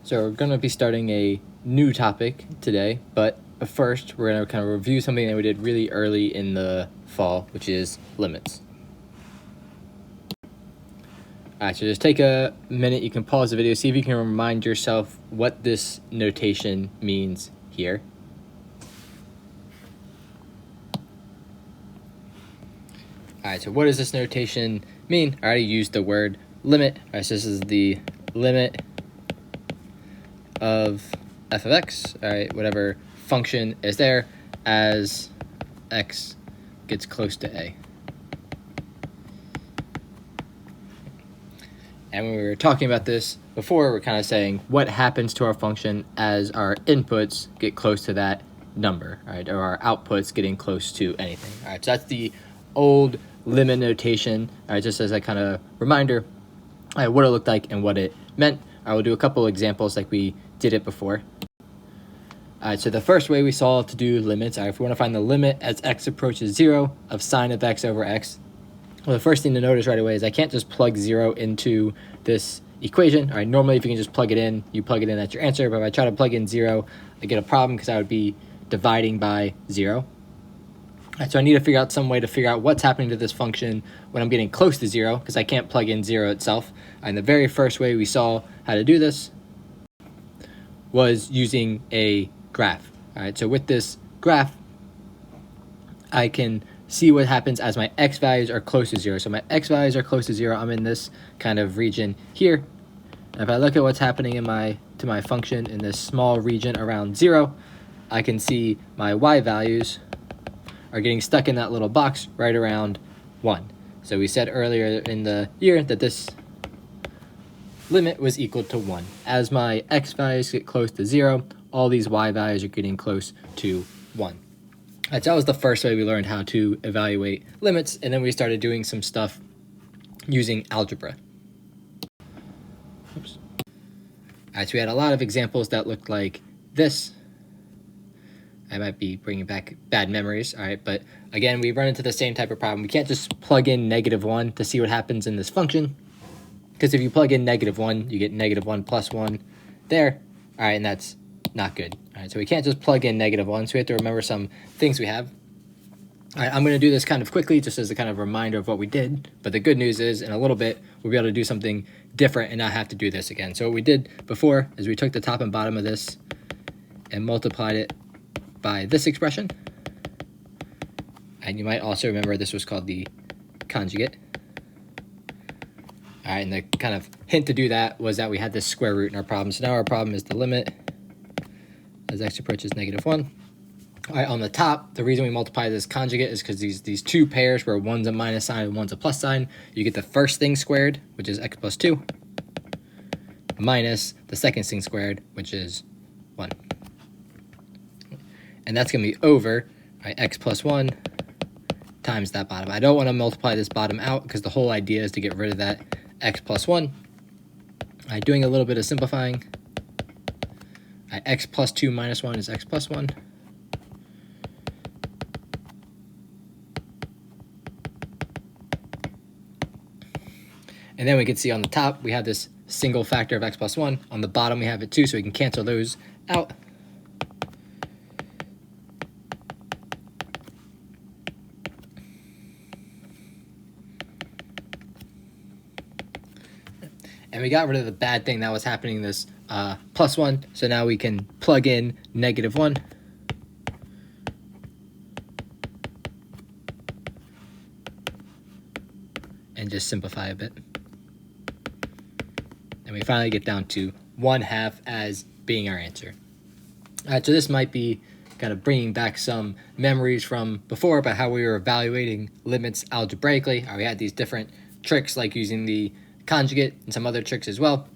So we're going to be starting a new topic today, but first we're going to kind of review something that we did really early in the fall, which is limits. Alright, so just take a minute, you can pause the video, see if you can remind yourself what this notation means here. Alright, so what does this notation mean? I already used the word limit. Alright, so this is the limit of f of x, alright, whatever function is there as x gets close to a. And when we were talking about this before, we're kind of saying what happens to our function as our inputs get close to that number, right? Or our outputs getting close to anything. All right, so that's the old limit notation, all right, just as a kind of reminder, all right, what it looked like and what it meant. I will do a couple examples like we did it before. All right, so the first way we saw to do limits, all right, if we want to find the limit as x approaches 0 of sine of x over x, well, the first thing to notice right away is I can't just plug 0 into this equation. All right, normally if you can just plug it in, you plug it in, that's your answer. But if I try to plug in 0, I get a problem because I would be dividing by 0. All right, so I need to figure out some way to figure out what's happening to this function when I'm getting close to 0 because I can't plug in 0 itself. And the very first way we saw how to do this was using a graph. All right, so with this graph, I can see what happens as my x values are close to 0. So my x values are close to 0. I'm in this kind of region here. And if I look at what's happening in to my function in this small region around 0, I can see my y values are getting stuck in that little box right around 1. So we said earlier in the year that this limit was equal to 1. As my x values get close to 0, all these y values are getting close to 1. Right, so that was the first way we learned how to evaluate limits, and then we started doing some stuff using algebra. Oops. All right, so we had a lot of examples that looked like this. I might be bringing back bad memories, all right, but again, we run into the same type of problem. We can't just plug in -1 to see what happens in this function, because if you plug in -1, you get -1 plus 1 there, all right, and that's not good. All right, so we can't just plug in -1, so we have to remember some things we have. All right, I'm going to do this kind of quickly just as a kind of reminder of what we did, but the good news is in a little bit we'll be able to do something different and not have to do this again. So what we did before is we took the top and bottom of this and multiplied it by this expression, and you might also remember this was called the conjugate. All right, and the kind of hint to do that was that we had this square root in our problem. So now our problem is the limit as x approaches -1. All right, on the top, the reason we multiply this conjugate is because these two pairs where one's a minus sign and one's a plus sign, you get the first thing squared, which is x plus 2, minus the second thing squared, which is 1. And that's going to be over, right, x plus 1 times that bottom. I don't want to multiply this bottom out because the whole idea is to get rid of that x plus 1. Right, doing a little bit of simplifying. X plus 2 minus 1 is x plus 1. And then we can see on the top, we have this single factor of x plus 1. On the bottom, we have it too, so we can cancel those out. And we got rid of the bad thing that was happening, this plus 1. So now we can plug in -1. And just simplify a bit. And we finally get down to 1/2 as being our answer. All right, so this might be kind of bringing back some memories from before about how we were evaluating limits algebraically. We had these different tricks like using the conjugate and some other tricks as well.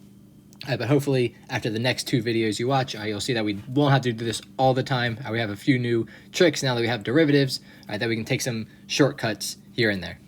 But hopefully after the next 2 videos you watch, you'll see that we won't have to do this all the time. We have a few new tricks now that we have derivatives, that we can take some shortcuts here and there.